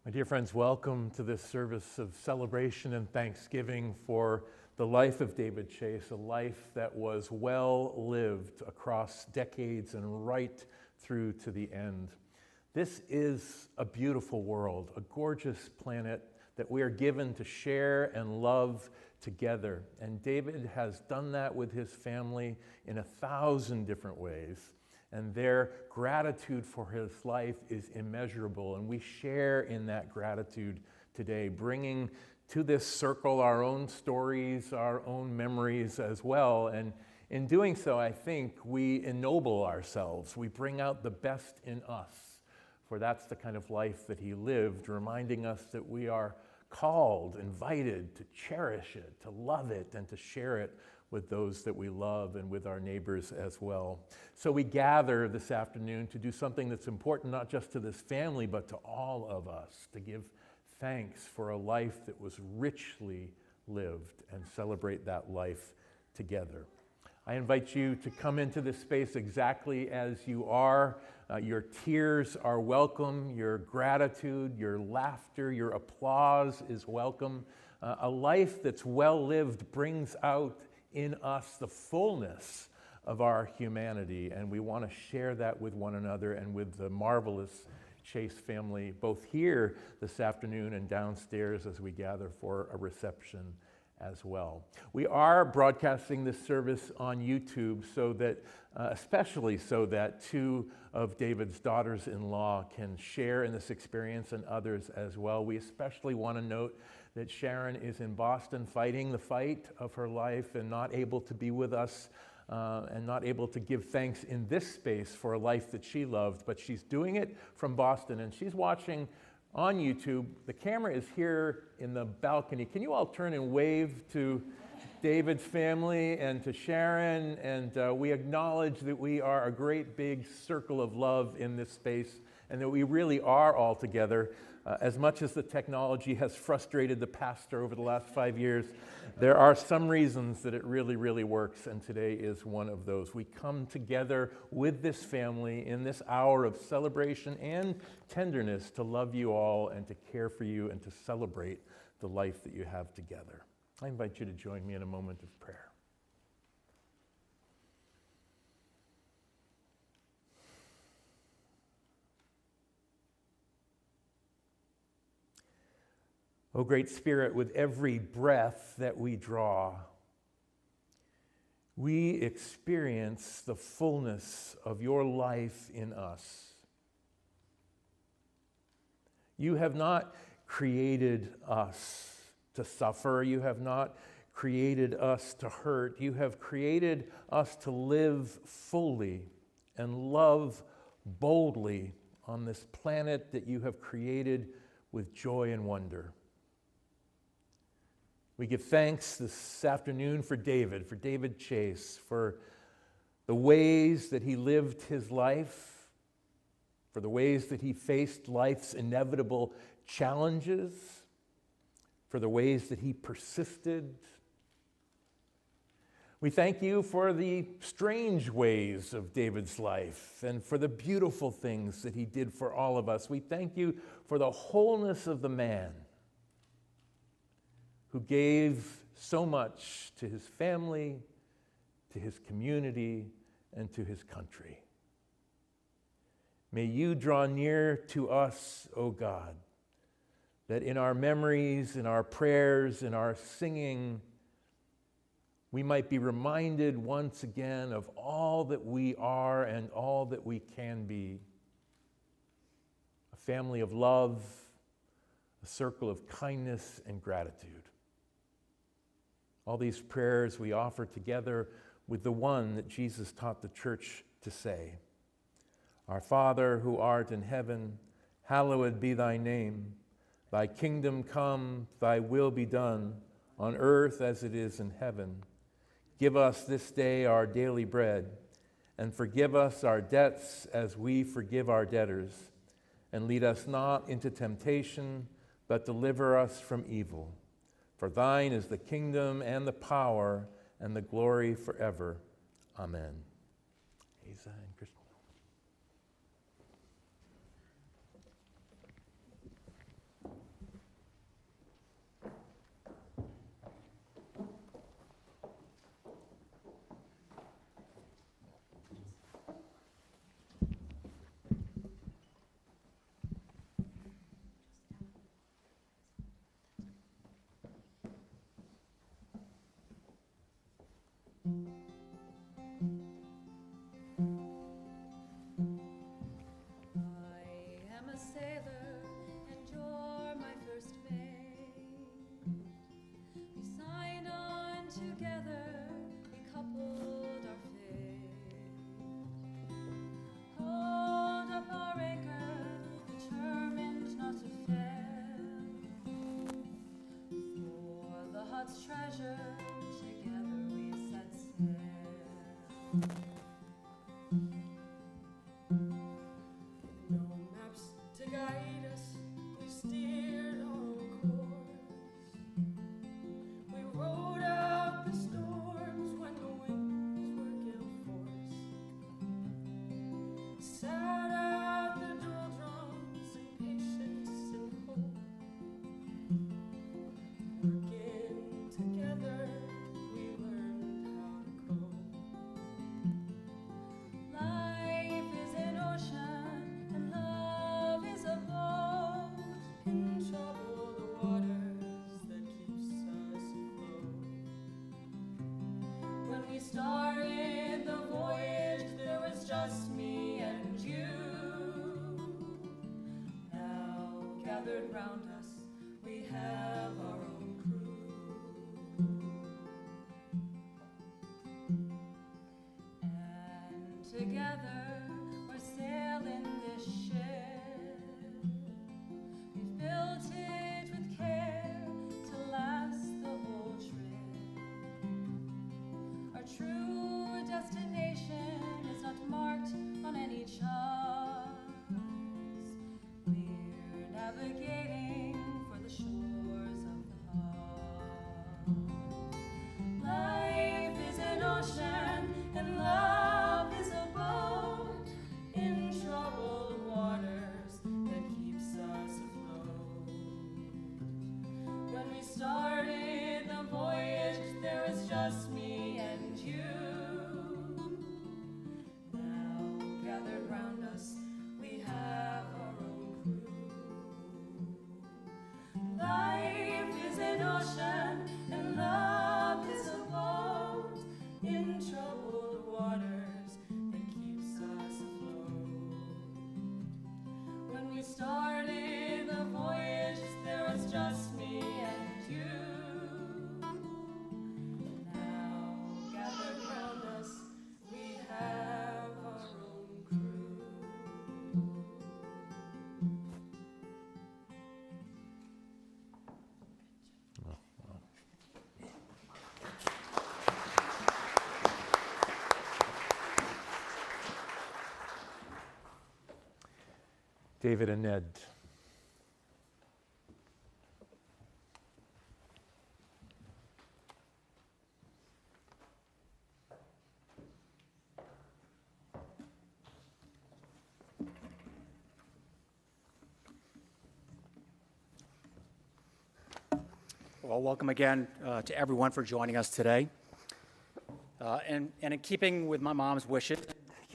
My dear friends, welcome to this service of celebration and thanksgiving for the life of David Chase, a life that was well lived across decades and right through to the end. This is a beautiful world, a gorgeous planet that we are given to share and love together. And David has done that with his family in 1,000 different ways. And their gratitude for his life is immeasurable. And we share in that gratitude today, bringing to this circle our own stories, our own memories as well. And in doing so, I think we ennoble ourselves. We bring out the best in us, for that's the kind of life that he lived, reminding us that we are called, invited to cherish it, to love it, and to share it with those that we love and with our neighbors as well. So we gather this afternoon to do something that's important not just to this family, but to all of us, to give thanks for a life that was richly lived and celebrate that life together. I invite you to come into this space exactly as you are. Your tears are welcome, your gratitude, your laughter, your applause is welcome. A life that's well lived brings out in us the fullness of our humanity, and we want to share that with one another and with the marvelous Chase family, both here this afternoon and downstairs as we gather for a reception as well. We are broadcasting this service on YouTube so that, especially so that two of David's daughters-in-law can share in this experience and others as well. We especially want to note that Sharon is in Boston fighting the fight of her life and not able to be with us and not able to give thanks in this space for a life that she loved, but she's doing it from Boston and she's watching on YouTube. The camera is here in the balcony. Can you all turn and wave to David's family and to Sharon? And we acknowledge that we are a great big circle of love in this space and that we really are all together. As much as the technology has frustrated the pastor over the last 5 years, there are some reasons that it really, really works, and today is one of those. We come together with this family in this hour of celebration and tenderness to love you all and to care for you and to celebrate the life that you have together. I invite you to join me in a moment of prayer. O great Spirit, with every breath that we draw, we experience the fullness of your life in us. You have not created us to suffer. You have not created us to hurt. You have created us to live fully and love boldly on this planet that you have created with joy and wonder. We give thanks this afternoon for David Chase, for the ways that he lived his life, for the ways that he faced life's inevitable challenges, for the ways that he persisted. We thank you for the strange ways of David's life and for the beautiful things that he did for all of us. We thank you for the wholeness of the man who gave so much to his family, to his community, and to his country. May you draw near to us, O God, that in our memories, in our prayers, in our singing, we might be reminded once again of all that we are and all that we can be. A family of love, a circle of kindness and gratitude. All these prayers we offer together with the one that Jesus taught the church to say. Our Father, who art in heaven, hallowed be thy name. Thy kingdom come, thy will be done, on earth as it is in heaven. Give us this day our daily bread, and forgive us our debts as we forgive our debtors. And lead us not into temptation, but deliver us from evil. For thine is the kingdom and the power and the glory forever. Amen. Asa and Kristen. we started the voyage, there was just me and you. Now, gathered round us, we have our own crew. And together, we're sailing this ship. We've built it with care to last the whole trip. Our true destination is not marked on any charts. We're navigating for the shores of the heart. Life is an ocean and love is a boat in troubled waters that keeps us afloat. When we started the voyage, there was just me and you. Now, gathered round us, we have our own crew. Life is an ocean and love is a boat in troubled waters that keeps us afloat. When we started the voyage, there was just me and you. Now, gathered round us, we have our own crew. David and Ned. Well, welcome again to everyone for joining us today. And in keeping with my mom's wishes,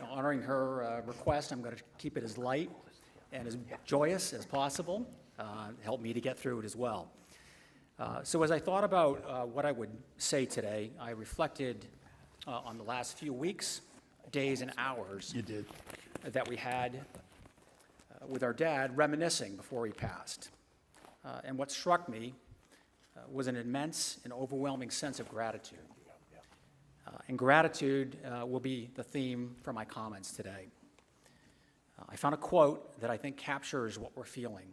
honoring her request, I'm going to keep it as light and as joyous as possible. Help me to get through it as well. So as I thought about what I would say today, I reflected on the last few weeks, days, and hours that we had with our dad reminiscing before he passed. And what struck me was an immense and overwhelming sense of gratitude. And gratitude will be the theme for my comments today. I found a quote that I think captures what we're feeling.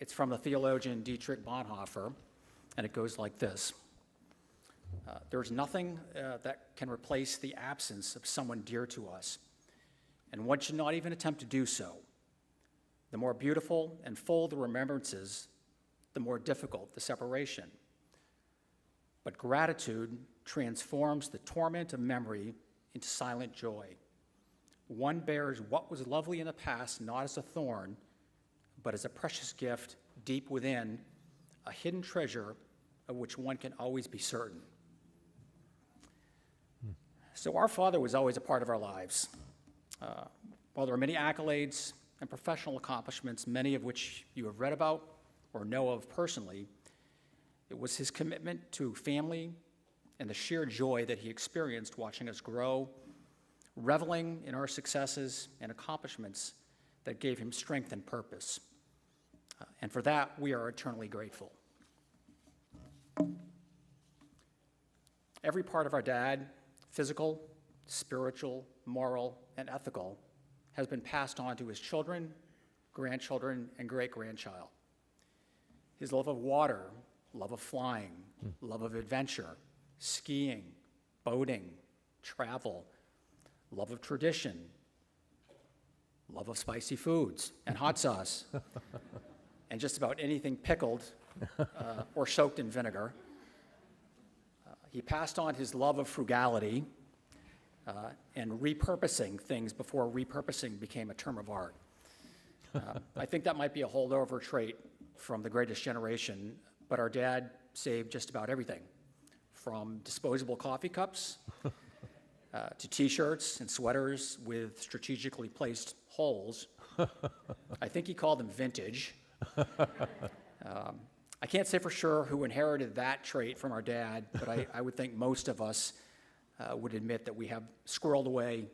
It's from the theologian Dietrich Bonhoeffer, and it goes like this. There's nothing that can replace the absence of someone dear to us, and one should not even attempt to do so. The more beautiful and full the remembrances, the more difficult the separation. But gratitude transforms the torment of memory into silent joy. One bears what was lovely in the past not as a thorn, but as a precious gift deep within, a hidden treasure of which one can always be certain. So our father was always a part of our lives. While there are many accolades and professional accomplishments, many of which you have read about or know of personally, it was his commitment to family and the sheer joy that he experienced watching us grow, reveling in our successes and accomplishments that gave him strength and purpose. And for that, we are eternally grateful. Every part of our dad, physical, spiritual, moral, and ethical, has been passed on to his children, grandchildren, and great-grandchild. His love of water, love of flying, love of adventure, skiing, boating, travel, love of tradition, love of spicy foods and hot sauce, and just about anything pickled or soaked in vinegar. He passed on his love of frugality and repurposing things before repurposing became a term of art. I think that might be a holdover trait from the greatest generation, but our dad saved just about everything, from disposable coffee cups to T-shirts and sweaters with strategically placed holes. I think he called them vintage. I can't say for sure who inherited that trait from our dad, but I would think most of us would admit that we have squirreled away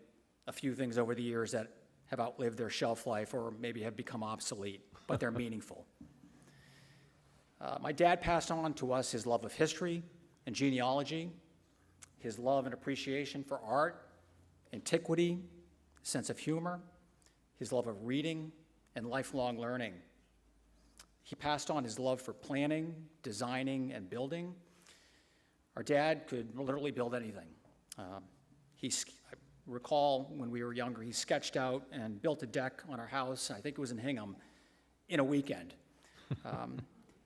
a few things over the years that have outlived their shelf life or maybe have become obsolete, but they're meaningful. My dad passed on to us his love of history and genealogy, his love and appreciation for art, antiquity, sense of humor, his love of reading, and lifelong learning. He passed on his love for planning, designing, and building. Our dad could literally build anything. I recall when we were younger, he sketched out and built a deck on our house, I think it was in Hingham, in a weekend.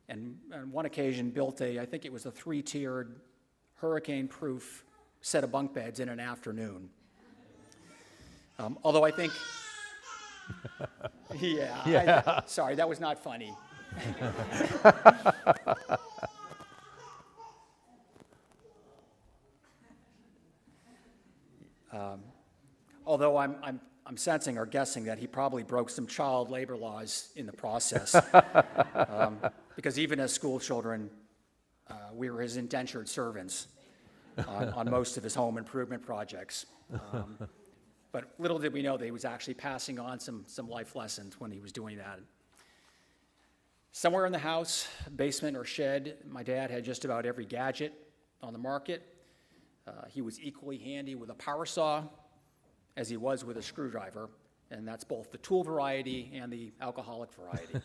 And on one occasion built I think it was a 3-tiered, hurricane-proof set of bunk beds in an afternoon. Although I think, sorry, that was not funny. Although I'm sensing or guessing that he probably broke some child labor laws in the process, because even as school children, we were his indentured servants on most of his home improvement projects. But little did we know that he was actually passing on some life lessons when he was doing that. Somewhere in the house, basement or shed, my dad had just about every gadget on the market. He was equally handy with a power saw as he was with a screwdriver, and that's both the tool variety and the alcoholic variety.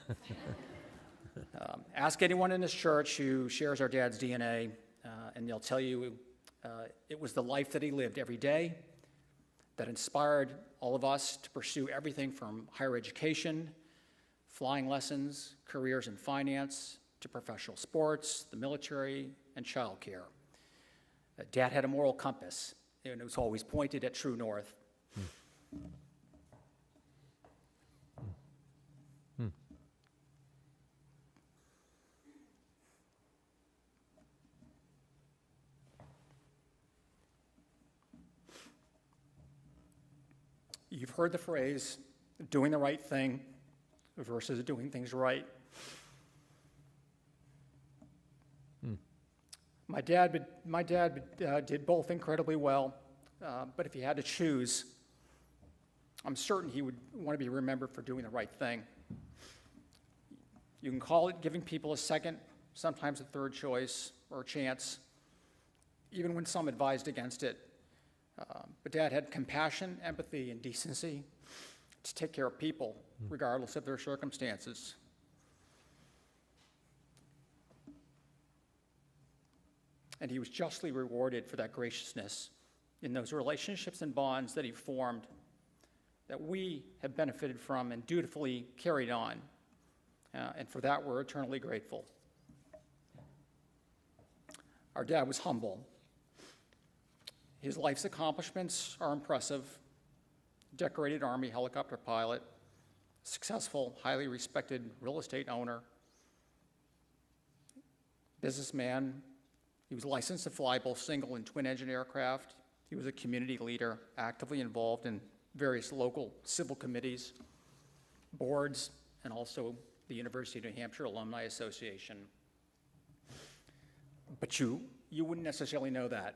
Ask anyone in this church who shares our dad's DNA, and they'll tell you it was the life that he lived every day that inspired all of us to pursue everything from higher education, flying lessons, careers in finance, to professional sports, the military, and childcare. Dad had a moral compass, and it was always pointed at true north. You've heard the phrase, doing the right thing versus doing things right. My dad did both incredibly well, but if he had to choose, I'm certain he would want to be remembered for doing the right thing. You can call it giving people a second, sometimes a third choice or a chance, even when some advised against it. But Dad had compassion, empathy, and decency to take care of people, regardless of their circumstances. And he was justly rewarded for that graciousness in those relationships and bonds that he formed, that we have benefited from and dutifully carried on. And for that, we're eternally grateful. Our dad was humble. His life's accomplishments are impressive. Decorated Army helicopter pilot, successful, highly respected real estate owner, businessman. He was licensed to fly both single and twin-engine aircraft. He was a community leader, actively involved in various local civil committees, boards, and also the University of New Hampshire Alumni Association. But you wouldn't necessarily know that.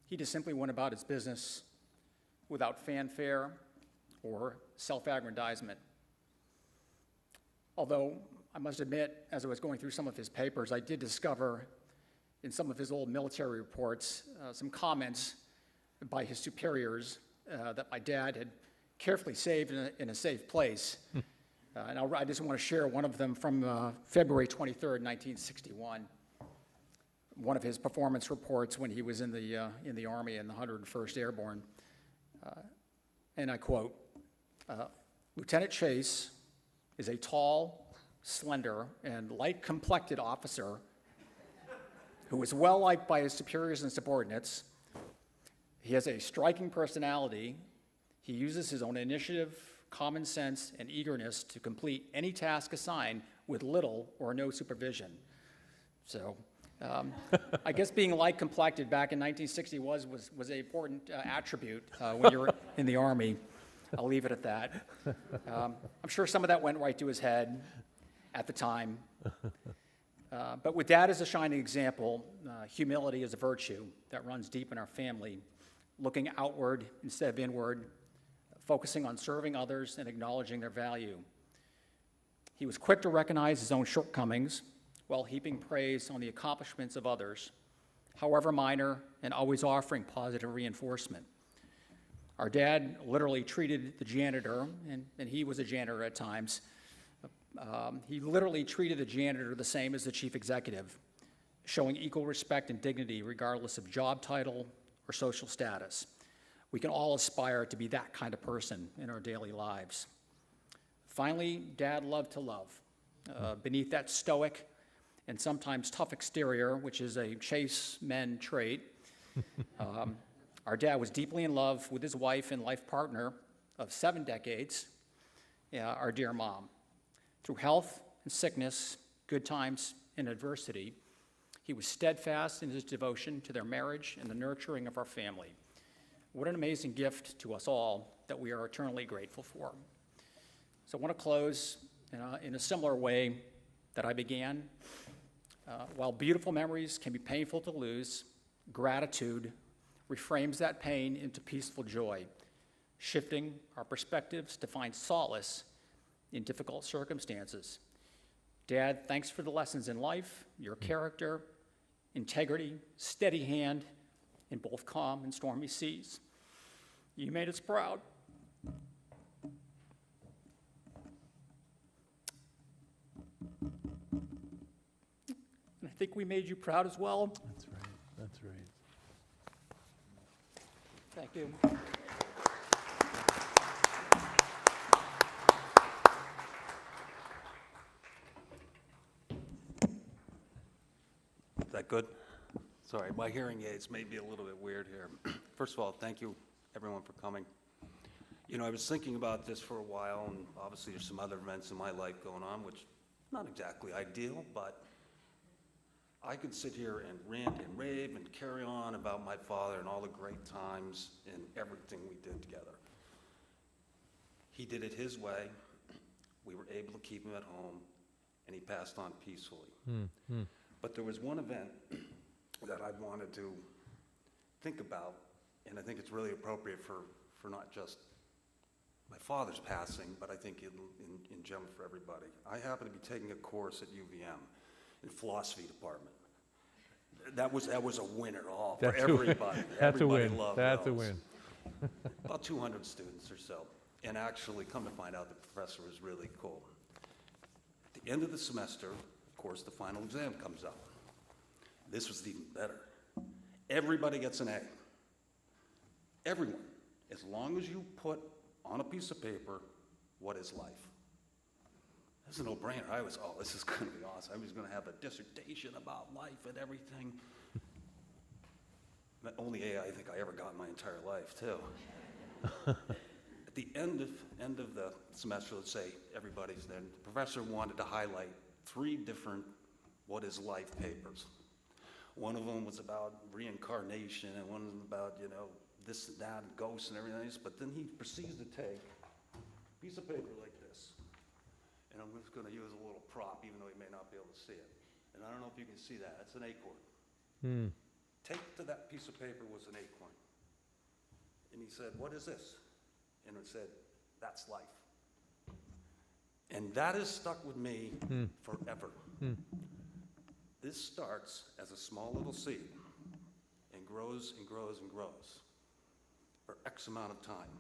He just simply went about his business without fanfare or self-aggrandizement. Although, I must admit, as I was going through some of his papers, I did discover in some of his old military reports some comments by his superiors that my dad had carefully saved in a safe place. And I just want to share one of them from February 23rd, 1961. One of his performance reports when he was in the Army in the 101st Airborne. And I quote, Lieutenant Chase is a tall, slender, and light-complected officer who is well-liked by his superiors and subordinates. He has a striking personality. He uses his own initiative, common sense, and eagerness to complete any task assigned with little or no supervision. So, I guess being light-complected back in 1960 was an important attribute when you were in the Army. I'll leave it at that. I'm sure some of that went right to his head at the time. But with Dad as a shining example, humility is a virtue that runs deep in our family, looking outward instead of inward, focusing on serving others and acknowledging their value. He was quick to recognize his own shortcomings while heaping praise on the accomplishments of others, however minor, and always offering positive reinforcement. Our dad literally treated the janitor, and he was a janitor at times, he literally treated the janitor the same as the chief executive, showing equal respect and dignity regardless of job title or social status. We can all aspire to be that kind of person in our daily lives. Finally, Dad loved to love. Beneath that stoic and sometimes tough exterior, which is a Chase men trait, our dad was deeply in love with his wife and life partner of 7 decades, our dear mom. Through health and sickness, good times and adversity, he was steadfast in his devotion to their marriage and the nurturing of our family. What an amazing gift to us all that we are eternally grateful for. So I want to close in a similar way that I began. While beautiful memories can be painful to lose, gratitude reframes that pain into peaceful joy, shifting our perspectives to find solace in difficult circumstances. Dad, thanks for the lessons in life, your character, integrity, steady hand in both calm and stormy seas. You made us proud. And I think we made you proud as well. That's right. That's right. Thank you. Is that good? Sorry, my hearing aids may be a little bit weird here. First of all, thank you, everyone, for coming. You know, I was thinking about this for a while, and obviously there's some other events in my life going on, which not exactly ideal, but I could sit here and rant and rave and carry on about my father and all the great times and everything we did together. He did it his way. We were able to keep him at home, and he passed on peacefully. But there was one event that I wanted to think about, and I think it's really appropriate for not just my father's passing, but I think in general for everybody. I happen to be taking a course at UVM in philosophy department. That was a winner for everybody. That's a Everybody win. loved That's a those. win. About 200 students or so. And actually, come to find out, the professor was really cool. At the end of the semester, of course, the final exam comes up. This was even better. Everybody gets an A. Everyone. As long as you put on a piece of paper, what is life? That's a no-brainer. I was, this is going to be awesome. I was going to have a dissertation about life and everything. The only A I think I ever got in my entire life, too. At the end of the semester, let's say everybody's there, the professor wanted to highlight 3 different what is life papers. One of them was about reincarnation, and one of them about, this and that, and ghosts and everything else. But then he proceeds to take a piece of paper like this. And I'm just going to use a little prop, even though you may not be able to see it. And I don't know if you can see that. It's an acorn. Taped to that piece of paper was an acorn. And he said, "What is this?" And it said, "That's life." And that has stuck with me forever. This starts as a small little seed and grows and grows and grows for X amount of time.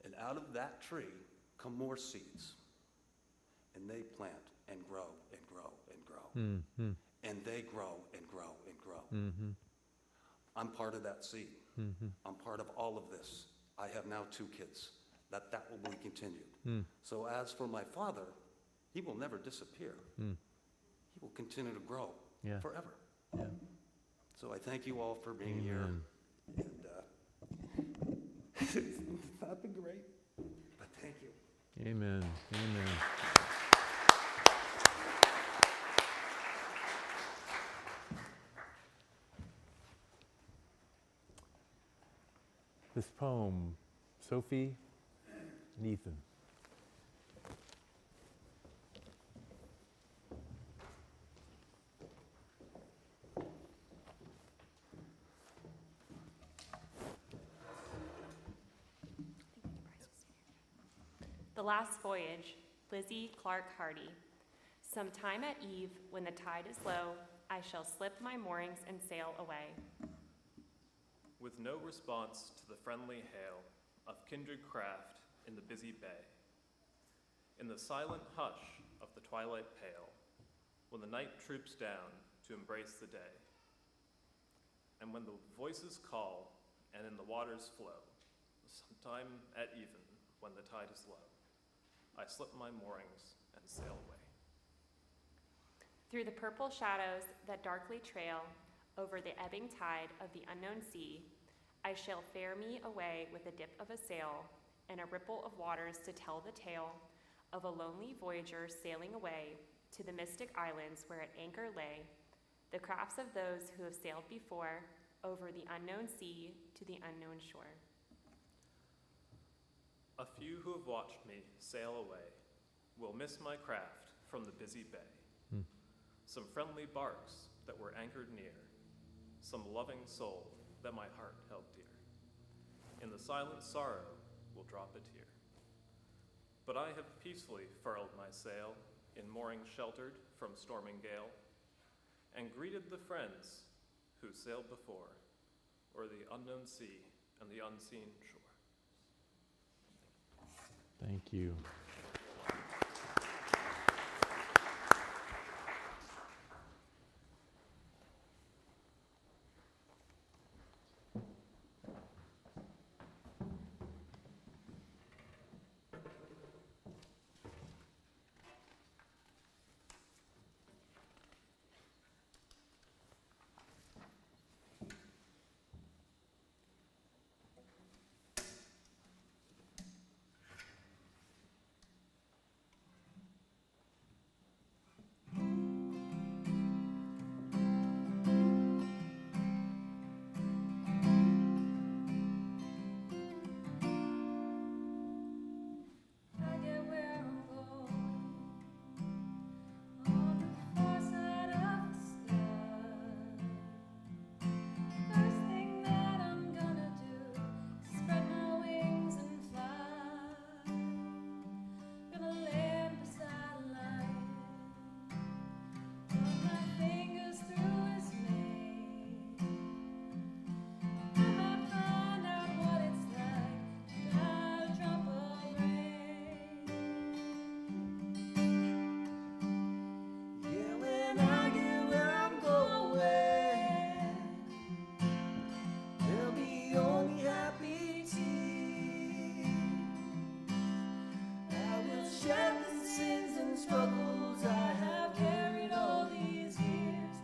And out of that tree come more seeds. And they plant and grow and grow and grow. And they grow and grow and grow. I'm part of that seed. I'm part of all of this. I have now 2 kids. That will be continued. So as for my father, he will never disappear. He will continue to grow forever. Yeah. So I thank you all for being here. And it's not been great, but thank you. Amen. Amen. This poem, Sophie and Ethan. last voyage, Lizzie Clark Hardy. Sometime at eve, when the tide is low, I shall slip my moorings and sail away. With no response to the friendly hail of kindred craft in the busy bay. In the silent hush of the twilight pale, when the night troops down to embrace the day, and when the voices call and in the waters flow, sometime at even, when the tide is low, I slip my moorings and sail away. Through the purple shadows that darkly trail over the ebbing tide of the unknown sea, I shall fare me away with a dip of a sail and a ripple of waters to tell the tale of a lonely voyager sailing away to the mystic islands where at anchor lay the crafts of those who have sailed before over the unknown sea to the unknown shore. A few who have watched me sail away will miss my craft from the busy bay. Some friendly barks that were anchored near, some loving soul that my heart held dear. In the silent sorrow will drop a tear. But I have peacefully furled my sail in moorings sheltered from storming gale, and greeted the friends who sailed before o'er the unknown sea and the unseen shore. Thank you. I get where I'm going on the far side of the sky. First thing that I'm gonna do is spread my wings and fly. Gonna land beside a light, run my fingers through his mane. I might find out what it's like to die a drop of rain. Yeah, when I get where I'm going, there'll be only happy tears. I will shed the sins and struggles I have carried all these years.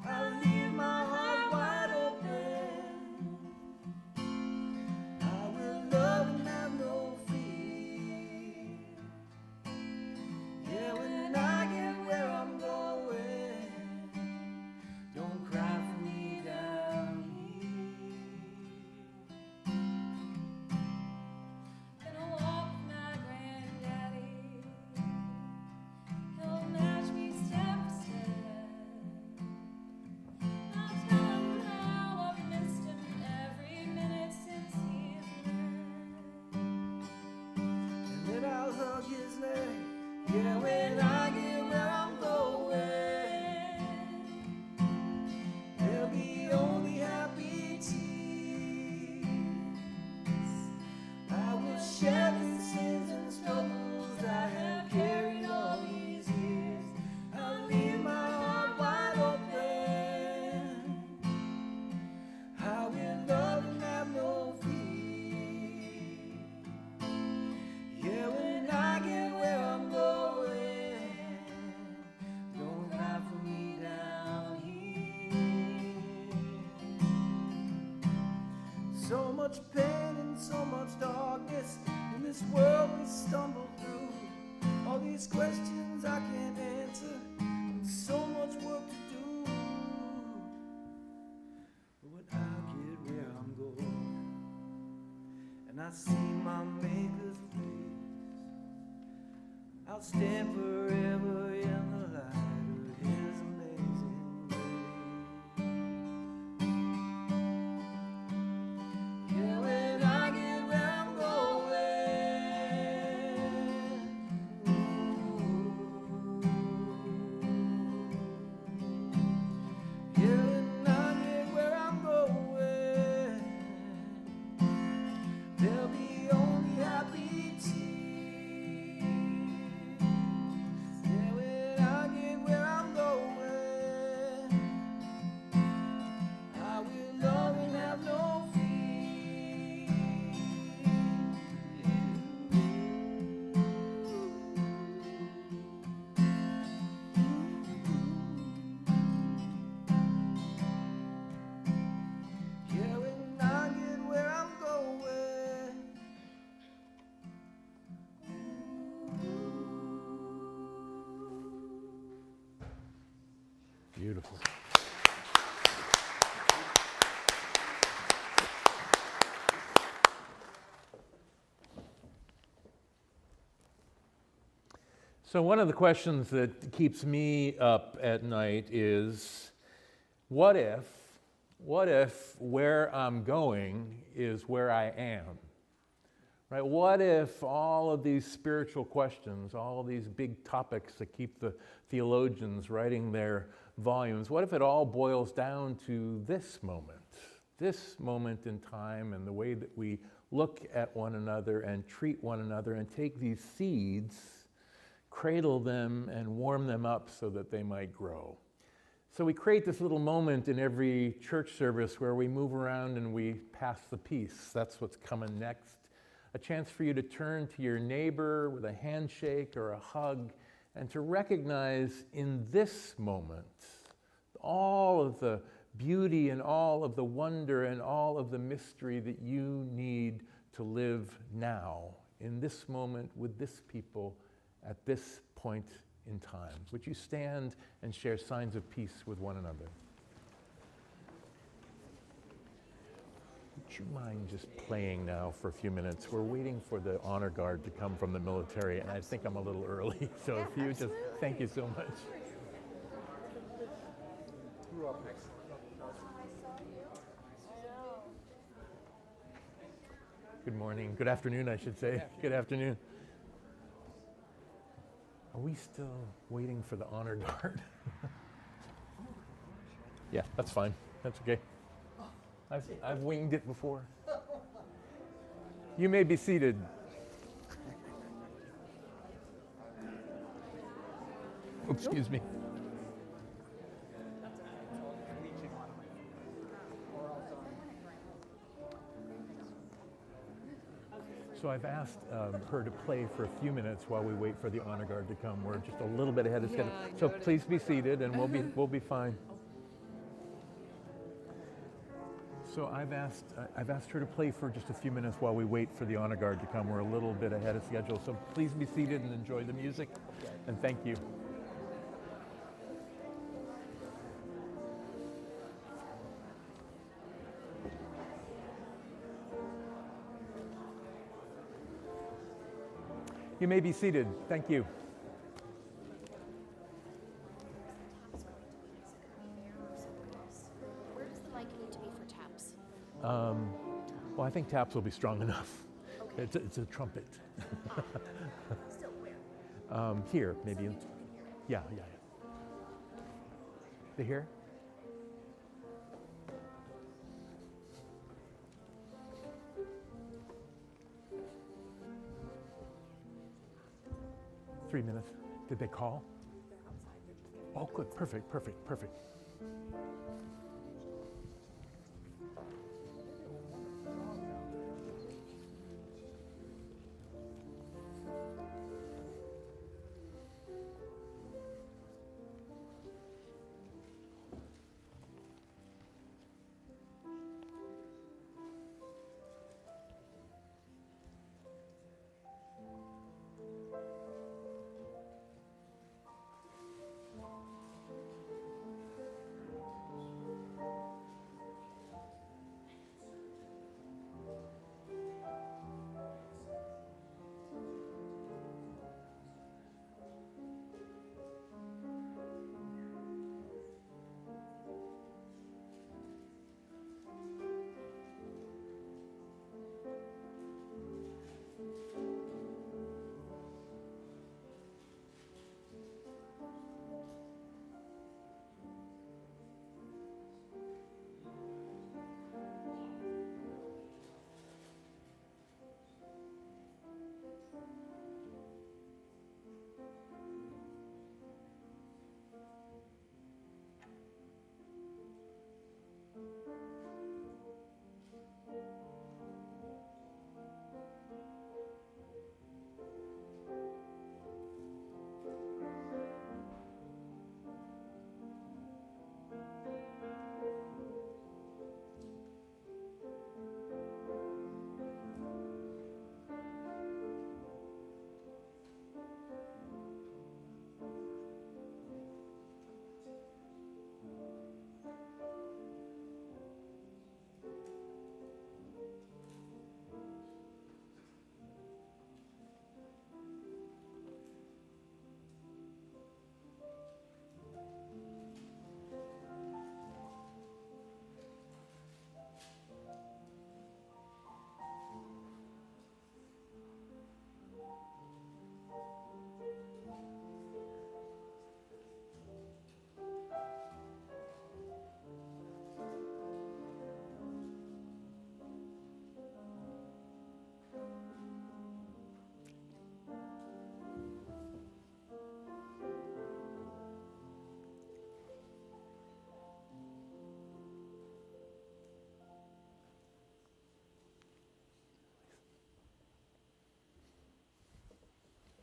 I'll leave my heart wide open. I will love and have no fear. Yeah, when I get where I'm going, don't cry for me down here. Gonna walk with my granddaddy. He'll match me step for step. I'll tell him how I've missed him every minute since he's left. And then I'll hug his leg. Yeah, when I get where I'm going, there'll be only happy tears. I will share the sins and struggles I have carried all these years. I'll leave my heart wide open. I will love and have no fear. Yeah, when I get where I'm going, don't cry for me down here. So much pain and so much darkness in this world we stumble through. All these questions I can't answer, and so much work to do. But when I get where I'm going, and I see my Maker's face, I'll stand forever in the light of His amazing grace. Yeah, when I get where I'm going, So, one of the questions that keeps me up at night is what if where I'm going is where I am? Right? What if all of these spiritual questions, all of these big topics that keep the theologians writing their volumes, what if it all boils down to this moment in time, and the way that we look at one another and treat one another and take these seeds, cradle them and warm them up so that they might grow. So we create this little moment in every church service where we move around and we pass the peace. That's what's coming next. A chance for you to turn to your neighbor with a handshake or a hug and to recognize in this moment all of the beauty and all of the wonder and all of the mystery that you need to live now, in this moment, with this people, at this point in time. Would you stand and share signs of peace with one another? Would you mind just playing now for a few minutes? We're waiting for the honor guard to come from the military, and I think I'm a little early, so if you just, thank you so much. Good morning, good afternoon, I should say. Good afternoon. Are we still waiting for the honor guard? Yeah, that's fine. That's okay. I've winged it before. You may be seated. Oops, excuse me. So I've asked her to play for a few minutes while we wait for the honor guard to come. We're just a little bit ahead of schedule. So please be seated, and we'll be fine. So I've asked her to play for just a few minutes while we wait for the honor guard to come. We're a little bit ahead of schedule. So please be seated and enjoy the music. And thank you. You may be seated. Thank you. Where does the mic need to be for taps? Well, I think taps will be strong enough. Okay. It's a trumpet. Still where? Here, maybe. Yeah. The here? Three minutes. Did they call? Oh, good. Perfect.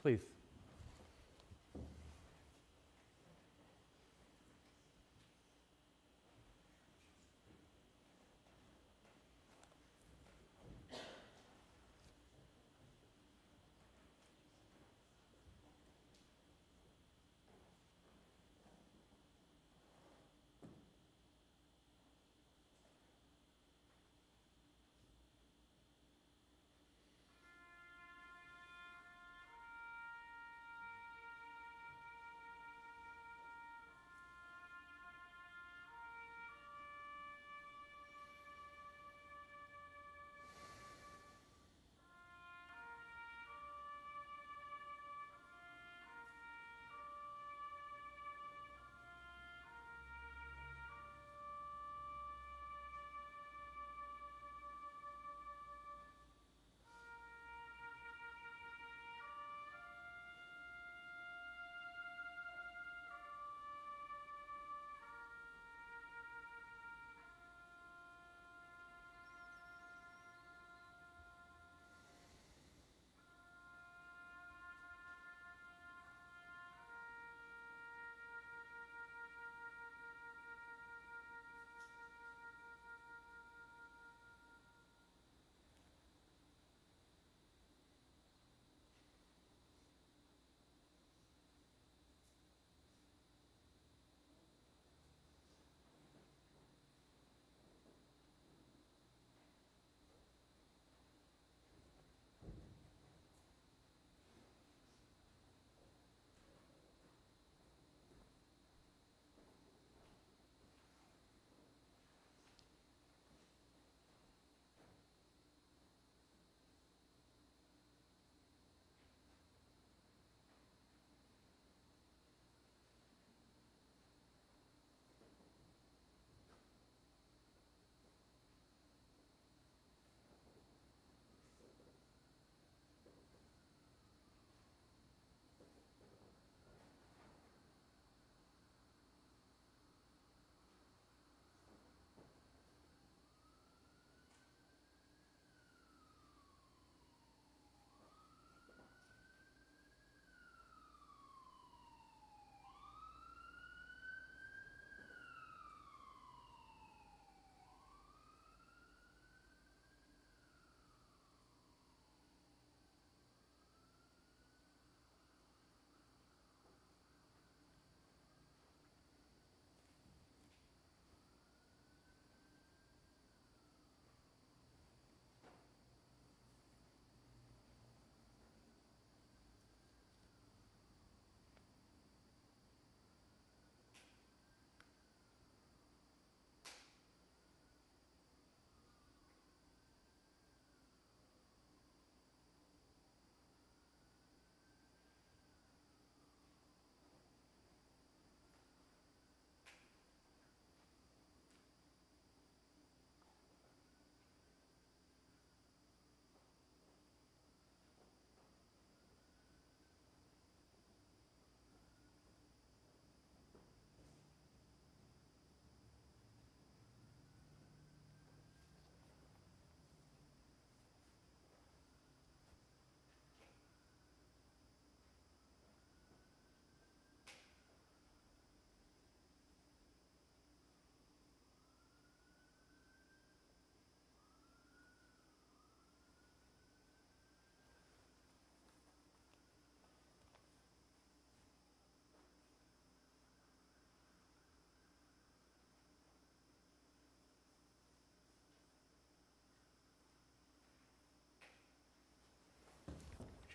Please.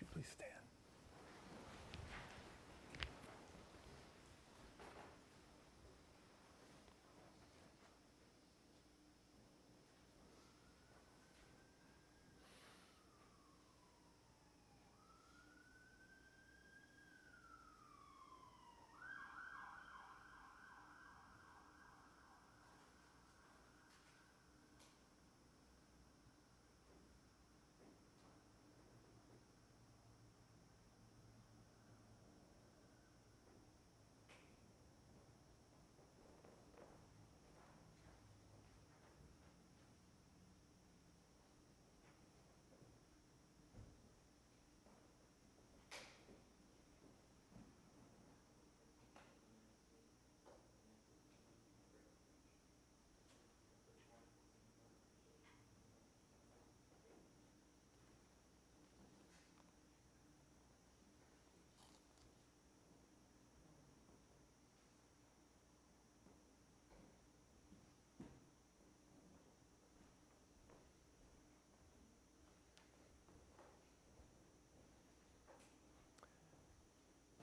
Would you please stand?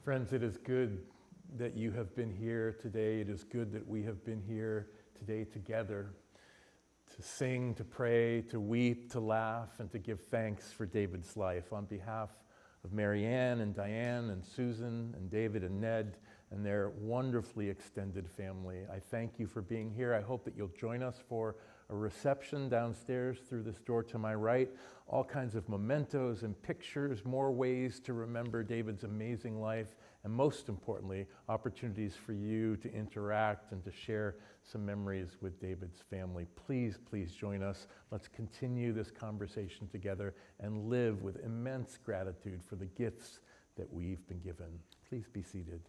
Friends, it is good that you have been here today. It is good that we have been here today together to sing, to pray, to weep, to laugh, and to give thanks for David's life. On behalf of Marianne and Diane and Susan and David and Ned and their wonderfully extended family, I thank you for being here. I hope that you'll join us for a reception downstairs through this door to my right. All kinds of mementos and pictures, more ways to remember David's amazing life, and most importantly, opportunities for you to interact and to share some memories with David's family. Please, please join us. Let's continue this conversation together and live with immense gratitude for the gifts that we've been given. Please be seated.